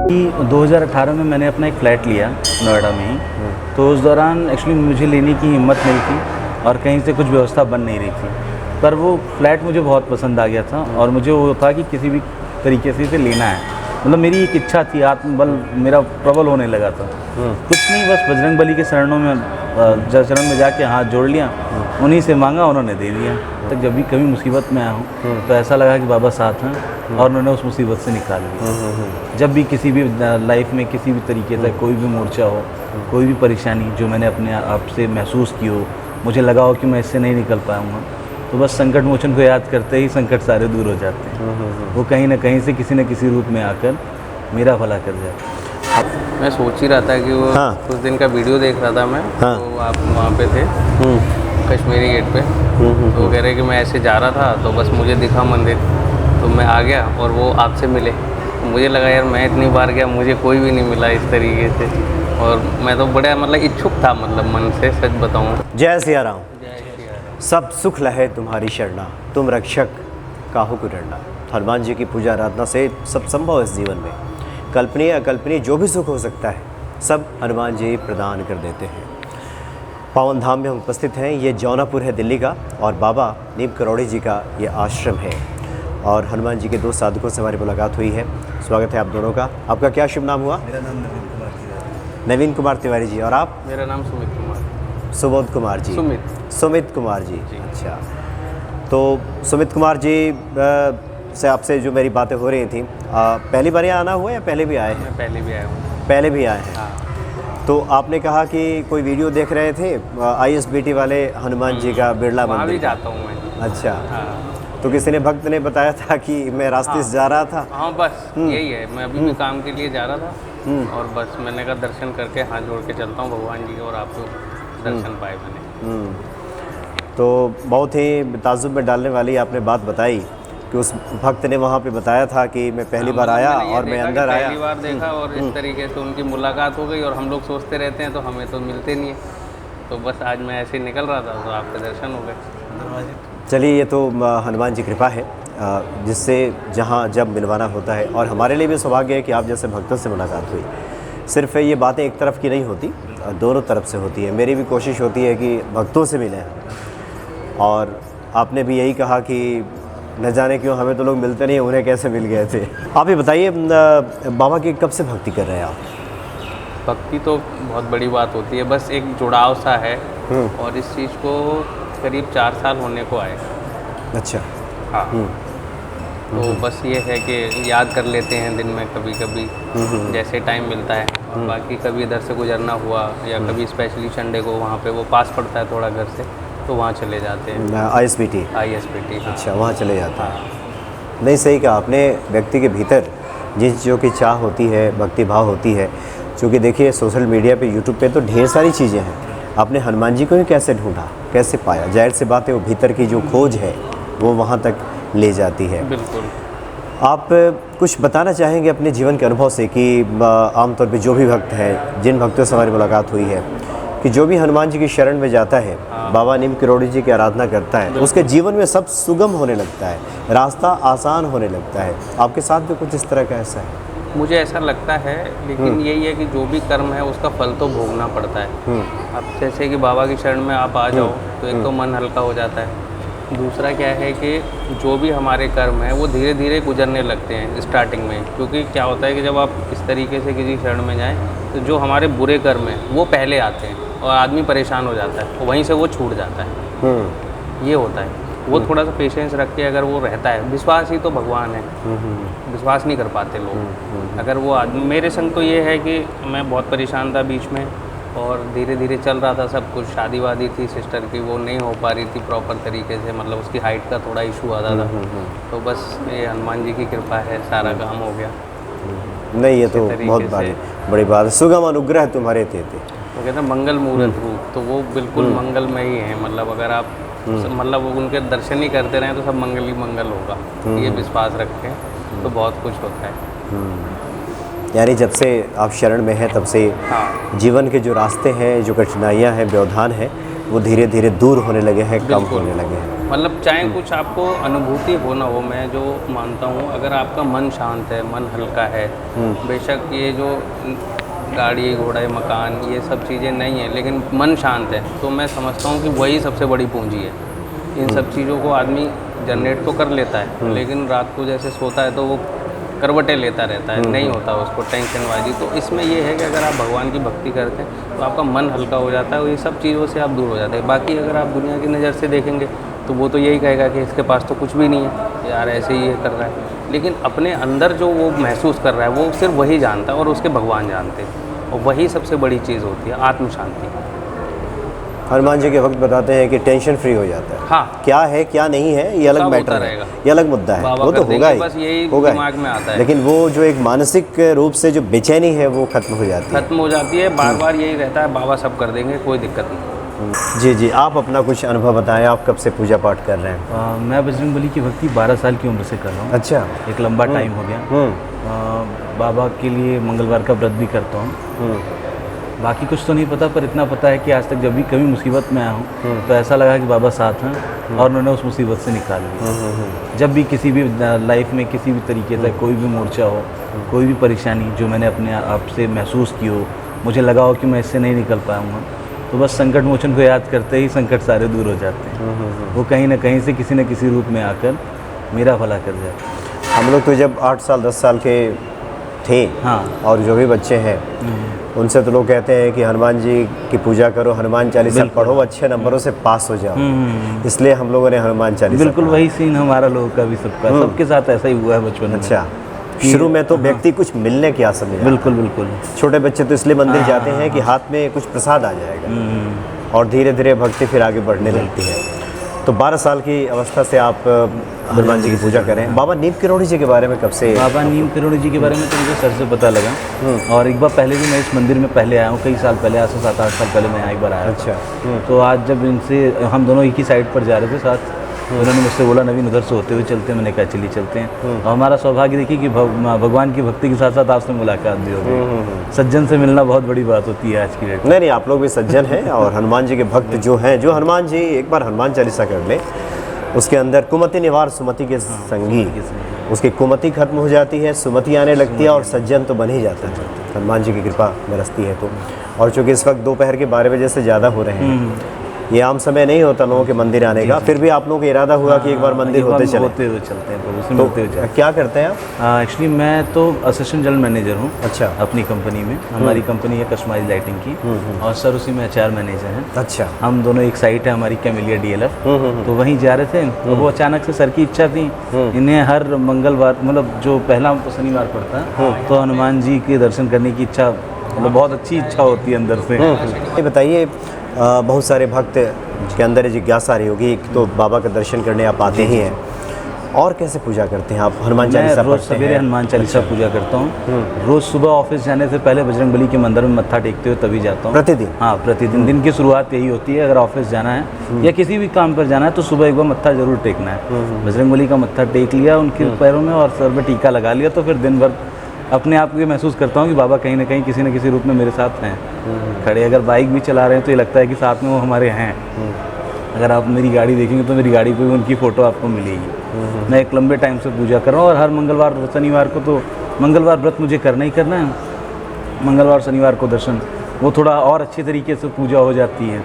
कि 2018 में मैंने अपना एक फ़्लैट लिया नोएडा में ही। तो उस दौरान एक्चुअली मुझे लेने की हिम्मत नहीं थी और कहीं से कुछ व्यवस्था बन नहीं रही थी, पर वो फ्लैट मुझे बहुत पसंद आ गया था और मुझे वो था कि किसी भी तरीके से इसे लेना है। मतलब मेरी एक इच्छा थी, आत्मबल मेरा प्रबल होने लगा था। कुछ नहीं, बस बजरंग बली के चरणों में चरण में जाके हाथ जोड़ लिया, उन्हीं से मांगा, उन्होंने दे दिया। तक जब भी कभी मुसीबत में आया हूँ तो ऐसा लगा कि बाबा साथ हैं और उन्होंने उस मुसीबत से निकाल लिया। जब भी किसी भी लाइफ में किसी भी तरीके से कोई भी मोर्चा हो, कोई भी परेशानी जो मैंने अपने आप से महसूस की हो, मुझे लगा हो कि मैं इससे नहीं निकल पाऊँगा, तो बस संकट मोचन को याद करते ही संकट सारे दूर हो जाते हैं। वो कहीं ना कहीं से किसी न किसी रूप में आकर मेरा भला कर जाते हैं। मैं सोच ही रहा था कि वो कुछ दिन का वीडियो देख रहा था मैं, तो आप वहाँ पे थे कश्मीरी गेट पे, तो वो कह रहे कि मैं ऐसे जा रहा था तो बस मुझे दिखा मंदिर, तो मैं आ गया और वो आपसे मिले। तो मुझे लगा यार मैं इतनी बार गया, मुझे कोई भी नहीं मिला इस तरीके से, और मैं तो बड़ा मतलब इच्छुक था, मतलब मन से सच बताऊँ। जय सिया राम। सब सुख लहे तुम्हारी शरणा, तुम रक्षक काहू को डरना। हनुमान जी की पूजा आराधना से सब संभव है इस जीवन में। कल्पनीय अकल्पनीय जो भी सुख हो सकता है सब हनुमान जी प्रदान कर देते हैं। पावन धाम में हम उपस्थित हैं, ये जौनापुर है दिल्ली का, और बाबा नीम करोड़ी जी का ये आश्रम है, और हनुमान जी के दो साधकों से हमारी मुलाकात हुई है। स्वागत है आप दोनों का। आपका क्या शुभ नाम हुआ? मेरा नाम नवीन कुमार तिवारी। नवीन कुमार तिवारी जी। और आप? मेरा नाम सुमित कुमार। सुबोध कुमार जी। सुमित कुमार जी। अच्छा, तो सुमित कुमार जी से आपसे जो मेरी बातें हो रही थी, पहली बार यहाँ आना हुआ या पहले भी आए हैं? मैं पहले भी आया हूँ। पहले भी आए हैं। हाँ। तो आपने कहा कि कोई वीडियो देख रहे थे ISBT वाले हनुमान जी का, बिरला वहाँ भी मंदिर। जाता हूँ मैं। अच्छा। हाँ। तो किसी ने भक्त ने बताया था कि मैं रास्ते से जा रहा था। हाँ बस यही है, मैं अभी भी काम के लिए जा रहा था, और बस मैंने कहा दर्शन करके हाथ जोड़ के चलता हूँ भगवान जी, और आपको दर्शन पाए मैंने। तो बहुत ही ताज्जुब में डालने वाली आपने बात बताई कि उस भक्त ने वहाँ पे बताया था कि मैं पहली बार आया और मैं अंदर आया, पहली बार देखा, और इस तरीके से उनकी मुलाकात हो गई, और हम लोग सोचते रहते हैं तो हमें तो मिलते नहीं है, तो बस आज मैं ऐसे ही निकल रहा था तो आपके दर्शन हो गए। चलिए, ये तो हनुमान जी कृपा है जिससे जहाँ जब मिलवाना होता है, और हमारे लिए भी सौभाग्य है कि आप जैसे भक्तों से मुलाकात हुई। सिर्फ ये बातें एक तरफ की नहीं होती, दोनों तरफ से होती है। मेरी भी कोशिश होती है कि भक्तों से मिलें, और आपने भी यही कहा कि न जाने क्यों हमें तो लोग मिलते नहीं, उन्हें कैसे मिल गए थे। आप ये बताइए, बाबा की कब से भक्ति कर रहे हैं आप? भक्ति तो बहुत बड़ी बात होती है, बस एक जुड़ाव सा है, और इस चीज़ को करीब 4 साल होने को आए। अच्छा। हाँ। तो बस ये है कि याद कर लेते हैं दिन में कभी कभी, जैसे टाइम मिलता है, और बाकी कभी इधर से गुजरना हुआ, या कभी स्पेशली संडे को वहाँ पे वो पास पड़ता है थोड़ा घर से, तो वहाँ चले जाते हैं। ISBT। हाँ। अच्छा, वहाँ चले जाते हैं। नहीं, सही कहा आपने। व्यक्ति के भीतर जिस चीज़ों की चाह होती है, भक्ति भाव होती है, क्योंकि देखिए सोशल मीडिया पे, यूट्यूब पे तो ढेर सारी चीज़ें हैं। आपने हनुमान जी को ही कैसे ढूंढा, कैसे पाया? जाहिर सी बात है, वो भीतर की जो खोज है वो वहाँ तक ले जाती है। बिल्कुल। आप कुछ बताना चाहेंगे अपने जीवन के अनुभव से कि आमतौर पे जो भी भक्त हैं, जिन भक्तों से हमारी मुलाकात हुई है, कि जो भी हनुमान जी की शरण में जाता है, बाबा नीम करोड़ी जी की आराधना करता है, उसके जीवन में सब सुगम होने लगता है, रास्ता आसान होने लगता है। आपके साथ भी कुछ इस तरह का ऐसा है? मुझे ऐसा लगता है, लेकिन यही है कि जो भी कर्म है उसका फल तो भोगना पड़ता है। अब जैसे कि बाबा की शरण में आप आ जाओ तो एक तो मन हल्का हो जाता है, दूसरा क्या है कि जो भी हमारे कर्म है वो धीरे धीरे गुजरने लगते हैं स्टार्टिंग में, क्योंकि क्या होता है कि जब आप इस तरीके से किसी शरण में जाएं तो जो हमारे बुरे कर्म हैं वो पहले आते हैं, और आदमी परेशान हो जाता है, वहीं से वो छूट जाता है। ये होता है, वो थोड़ा सा पेशेंस रख के अगर वो रहता है, विश्वास ही तो भगवान है, विश्वास नहीं कर पाते लोग। अगर वो आदमी, मेरे संग तो ये है कि मैं बहुत परेशान था बीच में, और धीरे धीरे चल रहा था सब कुछ। शादी वादी थी सिस्टर की, वो नहीं हो पा रही थी प्रॉपर तरीके से, मतलब उसकी हाइट का थोड़ा इशू आता था, तो बस ये हनुमान जी की कृपा है, सारा काम हो गया। नहीं, ये तो बहुत बड़ी बात है। सुगम अनुग्रह तुम्हारे थे। वो कहते हैं मंगल मूर्त रूप, तो वो बिल्कुल मंगलमय ही है। मतलब अगर आप मतलब उनके दर्शन ही करते रहें तो सब मंगल ही मंगल होगा, ये विश्वास रखें तो बहुत कुछ होता है। यानी जब से आप शरण में हैं तब से जीवन के जो रास्ते हैं, जो कठिनाइयाँ हैं, व्यवधान है, वो धीरे धीरे दूर होने लगे हैं, कम बिल्कुल। होने लगे हैं। मतलब चाहे कुछ आपको अनुभूति हो ना हो, मैं जो मानता हूँ, अगर आपका मन शांत है, मन हल्का है, बेशक ये जो गाड़ी घोड़े मकान ये सब चीज़ें नहीं है, लेकिन मन शांत है, तो मैं समझता हूँ कि वही सबसे बड़ी पूंजी है। इन सब चीज़ों को आदमी जनरेट तो कर लेता है, लेकिन रात को जैसे सोता है तो वो करवटें लेता रहता है, नहीं होता उसको टेंशनबाजी। तो इसमें ये है कि अगर आप भगवान की भक्ति करते हैं तो आपका मन हल्का हो जाता है और ये सब चीज़ों से आप दूर हो जाते हैं। बाकी अगर आप दुनिया की नज़र से देखेंगे तो वो तो यही कहेगा कि इसके पास तो कुछ भी नहीं है यार, ऐसे ही ये कर रहा है। लेकिन अपने अंदर जो वो महसूस कर रहा है वो सिर्फ वही जानता है और उसके भगवान जानते हैं, और वही सबसे बड़ी चीज़ होती है, आत्म शांति। हनुमान जी के वक्त बताते हैं कि टेंशन फ्री हो जाता है। हाँ, क्या है क्या नहीं है ये अलग सब मैटर होता है, रहेगा। ये अलग मुद्दा है, बाबा वो तो कर होगा देंगे, ही, बस यही होगा ही। दिमाग में आता है। लेकिन वो जो एक मानसिक रूप से जो बेचैनी है वो खत्म हो जाती है। खत्म हो जाती है, बार बार यही रहता है, बाबा सब कर देंगे, कोई दिक्कत नहीं। जी जी, आप अपना कुछ अनुभव बताएं, आप कब से पूजा पाठ कर रहे हैं? मैं बजरंगबली की भक्ति 12 साल की उम्र से कर रहा हूँ। अच्छा। एक लंबा टाइम हो गया। बाबा के लिए मंगलवार का व्रत भी करता हूँ। बाकी कुछ तो नहीं पता, पर इतना पता है कि आज तक जब भी कभी मुसीबत में आया हूँ तो ऐसा लगा कि बाबा साथ हैं और उन्होंने उस मुसीबत से निकाल लिया। जब भी किसी भी लाइफ में किसी भी तरीके से कोई भी मोर्चा हो, कोई भी परेशानी जो मैंने अपने आप से महसूस की हो, मुझे लगा हो कि मैं इससे नहीं निकल पाऊँगा, तो बस संकट मोचन को याद करते ही संकट सारे दूर हो जाते हैं। वो कहीं ना कहीं से किसी न किसी रूप में आकर मेरा भला कर जाते हैं। हम लोग तो जब 8 साल 10 साल के थे, हाँ, और जो भी बच्चे हैं उनसे तो लोग कहते हैं कि हनुमान जी की पूजा करो, हनुमान चालीसा पढ़ो, अच्छे नंबरों से पास हो जाओ। इसलिए हम लोगों ने हनुमान चालीसा बिल्कुल वही सीन हमारा लोगों का भी, सबका सबके साथ ऐसा ही हुआ है बचपन में। अच्छा, शुरू में तो व्यक्ति कुछ मिलने की आशा में, बिल्कुल बिल्कुल, छोटे बच्चे तो इसलिए मंदिर जाते हैं कि हाथ में कुछ प्रसाद आ जाएगा, और धीरे धीरे भक्ति फिर आगे बढ़ने लगती है। तो 12 साल की अवस्था से आप हनुमान जी की पूजा करें। बाबा नीम किरोड़ी जी के बारे में कब से? बाबा नीम किरोड़ी जी के बारे में तो मुझे सर से पता लगा, और एक बार पहले भी मैं इस मंदिर में पहले आया हूँ, कई साल पहले, आज से 7-8 साल पहले मैं एक बार आया। अच्छा। तो आज जब इनसे हम दोनों एक ही साइड पर जा रहे थे साथ, तो उन्होंने मुझसे बोला नवीन उधर से होते हुए चलते हैं। मैंने कहा चलिए चलते हैं। और हमारा सौभाग्य देखिए कि भगवान की भक्ति के साथ साथ आपसे मुलाकात भी हो गई। सज्जन से मिलना बहुत बड़ी बात होती है आज की डेट में। नहीं, आप लोग भी सज्जन हैं, और हनुमान जी के भक्त जो हैं, जो हनुमान जी एक बार हनुमान चालीसा कर ले, उसके अंदर कुमति निवार सुमति के संगी, उसकी कुमति खत्म हो जाती है, सुमति आने लगती है, और सज्जन तो बन ही जाता है हनुमान जी की कृपा बरसती है तो। और चूँकि इस वक्त दोपहर के 12 बजे से ज़्यादा हो रहे हैं, ये आम समय नहीं होता लोगों के मंदिर आने का, फिर भी आप लोगों का इरादा हुआ कि एक बार मंदिर होते हुए चलते हैं। प्रभु से मिलते हुए चलते। क्या करते हैं आप? एक्चुअली मैं तो असिस्टेंट जनरल मैनेजर हूँ। अच्छा। अपनी कंपनी में, हमारी कंपनी है कस्टमाइज लाइटिंग की, और सर उसी में HR मैनेजर हैं। अच्छा। हम दोनों, एक साइट है हमारी कैमिलिया DLF, तो वहीं जा रहे थे। तो वो अचानक से सर की इच्छा थी, इन्हें हर मंगलवार, मतलब जो पहला शनिवार पड़ता है, तो हनुमान जी के दर्शन करने की इच्छा, मतलब बहुत अच्छी इच्छा होती है अंदर से। ये बताइए, बहुत सारे भक्त के अंदर जिज्ञासा रही होगी, एक तो बाबा का दर्शन करने आप आते ही हैं, और कैसे पूजा करते हैं आप? हनुमान चालीसा रोज पढ़ते सवेरे हैं? हनुमान चालीसा पूजा करता हूँ। रोज सुबह ऑफिस जाने से पहले बजरंगबली के मंदिर में मत्था टेकते हुए तभी जाता हूँ। प्रतिदिन? हाँ, प्रतिदिन। दिन की शुरुआत यही होती है, अगर ऑफिस जाना है या किसी भी काम पर जाना है तो सुबह एक बार मत्था जरूर टेकना है। बजरंगबली का मत्था टेक लिया उनके पैरों में, और सर में टीका लगा लिया, तो फिर दिन भर अपने आप को ये महसूस करता हूँ कि बाबा कहीं ना कहीं किसी न किसी रूप में मेरे साथ हैं खड़े। अगर बाइक भी चला रहे हैं तो ये लगता है कि साथ में वो हमारे हैं। अगर आप मेरी गाड़ी देखेंगे तो मेरी गाड़ी पे भी उनकी फ़ोटो आपको मिलेगी। मैं एक लंबे टाइम से पूजा कर रहा हूँ, और हर मंगलवार शनिवार को, तो मंगलवार व्रत मुझे करना ही करना है। मंगलवार शनिवार को दर्शन, वो थोड़ा और अच्छे तरीके से पूजा हो जाती है।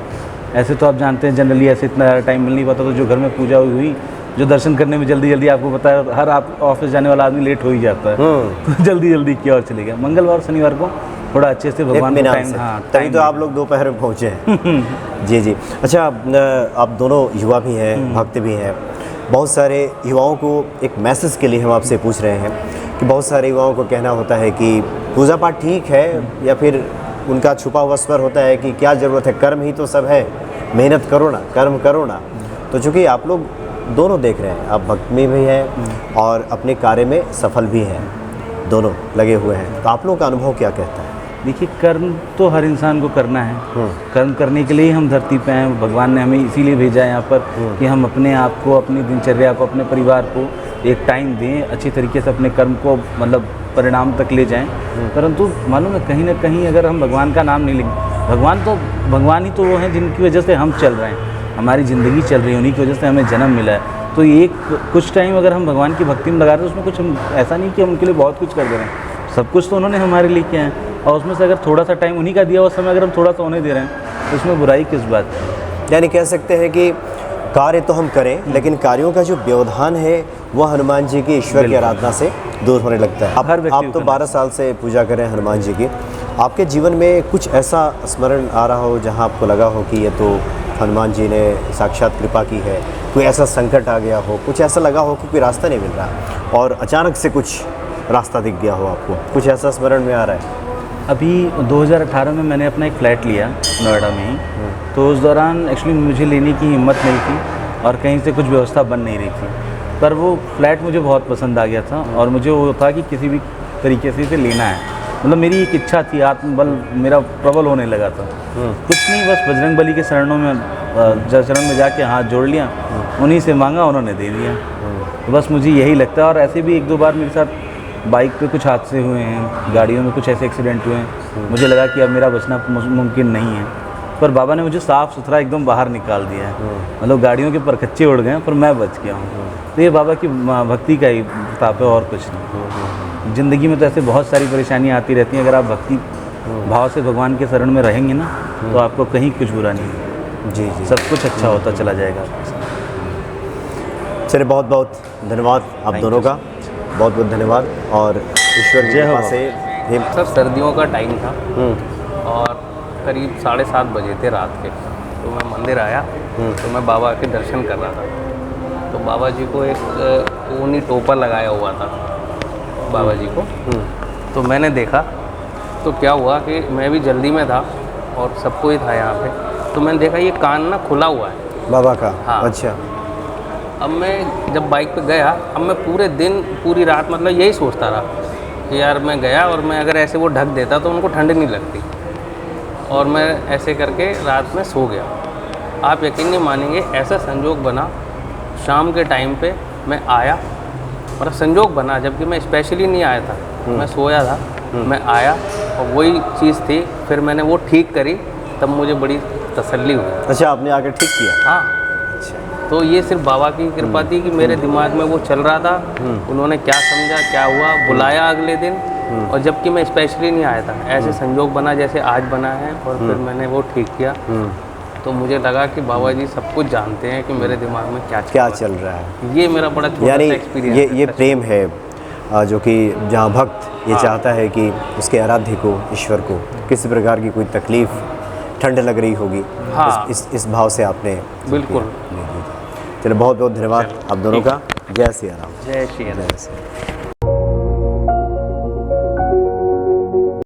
ऐसे तो आप जानते हैं जनरली ऐसे इतना टाइम मिल नहीं पाता, तो जो घर में पूजा हुई, जो दर्शन करने में जल्दी जल्दी, आपको पता है हर आप ऑफिस जाने वाला आदमी लेट हो ही जाता है, तो जल्दी जल्दी किया और चले गया। मंगलवार शनिवार को थोड़ा अच्छे से भगवान को टाइम, हाँ, तभी तो आप लोग दोपहर में पहुँचे हैं। जी जी। अच्छा, आप दोनों युवा भी हैं, भक्त भी हैं। बहुत सारे युवाओं को एक मैसेज के लिए हम आपसे पूछ रहे हैं कि बहुत सारे युवाओं को कहना होता है कि पूजा पाठ ठीक है, या फिर उनका छुपा हुआ स्वर होता है कि क्या ज़रूरत है, कर्म ही तो सब है, मेहनत करो ना, कर्म करो ना। तो चूँकि आप लोग दोनों देख रहे हैं, आप भक्त में भी हैं और अपने कार्य में सफल भी हैं, दोनों लगे हुए हैं, तो आप लोगों का अनुभव क्या कहता है? देखिए, कर्म तो हर इंसान को करना है। कर्म करने के लिए ही हम धरती पे हैं। भगवान ने हमें इसीलिए भेजा है यहाँ पर कि हम अपने आप को, अपनी दिनचर्या को, अपने परिवार को एक टाइम दें, अच्छी तरीके से अपने कर्म को, मतलब परिणाम तक ले जाएं। परंतु मालूम है, कहीं ना कहीं अगर हम भगवान का नाम नहीं लेंगे, भगवान ही तो वो हैं जिनकी वजह से हम चल रहे हैं, हमारी ज़िंदगी चल रही है, उन्हीं की वजह से हमें जन्म मिला है। तो एक कुछ टाइम अगर हम भगवान की भक्ति में लगा रहे हैं, उसमें कुछ हम ऐसा नहीं कि हम उनके लिए बहुत कुछ कर दे रहे हैं, सब कुछ तो उन्होंने हमारे लिए किया है, और उसमें से अगर थोड़ा सा टाइम उन्हीं का दिया हुआ समय अगर हम थोड़ा सा उन्हें दे रहे हैं, तो उसमें बुराई किस बात की। यानी कह सकते हैं कि कार्य तो हम करें, लेकिन कार्यों का जो व्यवधान है वो हनुमान जी की ईश्वर की आराधना से दूर होने लगता है। हर व्यक्ति आप तो 12 साल से पूजा कर रहे हैं हनुमान जी की, आपके जीवन में कुछ ऐसा स्मरण आ रहा हो जहां आपको लगा हो कि ये तो हनुमान जी ने साक्षात कृपा की है, कोई ऐसा संकट आ गया हो, कुछ ऐसा लगा हो कि कोई रास्ता नहीं मिल रहा और अचानक से कुछ रास्ता दिख गया हो आपको, कुछ ऐसा स्मरण में आ रहा है? अभी 2018 में मैंने अपना एक फ़्लैट लिया नोएडा में ही, तो उस दौरान एक्चुअली मुझे लेने की हिम्मत नहीं थी और कहीं से कुछ व्यवस्था बन नहीं रही थी, पर वो फ्लैट मुझे बहुत पसंद आ गया था और मुझे वो था कि किसी भी तरीके से इसे लेना है। मतलब मेरी एक इच्छा थी, आत्मबल मेरा प्रबल होने लगा था। कुछ नहीं, बस बजरंगबली के चरणों में चरण में जाके हाथ जोड़ लिया, उन्हीं से मांगा, उन्होंने दे दिया। तो बस मुझे यही लगता है। और ऐसे भी 1-2 बार मेरे साथ बाइक पे कुछ हादसे हुए हैं, गाड़ियों में कुछ ऐसे एक्सीडेंट हुए हैं, मुझे लगा कि अब मेरा बचना मुमकिन नहीं है, पर बाबा ने मुझे साफ़ सुथरा एकदम बाहर निकाल दिया है। मतलब गाड़ियों के परखच्चे उड़ गए हैं, पर मैं बच गया हूँ। तो ये बाबा की भक्ति का ही प्रताप है और कुछ नहीं। ज़िंदगी में तो ऐसे बहुत सारी परेशानियाँ आती रहती हैं, अगर आप भक्ति भाव से भगवान के शरण में रहेंगे ना, तो आपको कहीं कुछ बुरा नहीं है। जी जी, सब कुछ अच्छा होता चला जाएगा। चलिए, बहुत बहुत धन्यवाद आप दोनों का, बहुत बहुत धन्यवाद। और ईश्वर की कृपा से सर सर्दियों का टाइम था और करीब 7:30 बजे थे रात के, तो मैं मंदिर आया तो मैं बाबा के दर्शन कर रहा था। तो बाबा जी को एक ऊनी टोपा लगाया हुआ था बाबा जी को। तो मैंने देखा, तो क्या हुआ कि मैं भी जल्दी में था और सबको ही था यहाँ पे, तो मैंने देखा ये कान ना खुला हुआ है बाबा का। हाँ। अच्छा। अब मैं जब बाइक पे गया, अब मैं पूरे दिन पूरी रात मतलब यही सोचता रहा कि यार मैं गया और मैं अगर ऐसे वो ढक देता तो उनको ठंड नहीं लगती, और मैं ऐसे करके रात में सो गया। आप यकीन नहीं मानेंगे, ऐसा संजोग बना शाम के टाइम पे मैं आया, मतलब संजोग बना, जबकि मैं स्पेशली नहीं आया था, मैं सोया था, मैं आया और वही चीज़ थी। फिर मैंने वो ठीक करी, तब मुझे बड़ी तसल्ली हुई। अच्छा, आपने आकर ठीक किया? हाँ। तो ये सिर्फ बाबा की कृपा थी कि मेरे दिमाग में वो चल रहा था, उन्होंने क्या समझा, क्या हुआ, बुलाया अगले दिन, और जबकि मैं स्पेशली नहीं आया था, ऐसे संजोग बना जैसे आज बना है, और फिर मैंने वो ठीक किया। तो मुझे लगा कि बाबा जी सब कुछ जानते हैं कि मेरे दिमाग में क्या चल रहा है। ये मेरा बड़ा छोटा सा एक्सपीरियंस ये प्रेम है जो कि जहाँ भक्त ये चाहता है कि उसके आराध्य को, ईश्वर को किसी प्रकार की कोई तकलीफ, ठंड लग रही होगी, हाँ। इस भाव से आपने बिल्कुल। चलो, बहुत बहुत धन्यवाद आप दोनों का। जय सिया राम। जय श्री राम। जय श्री राम।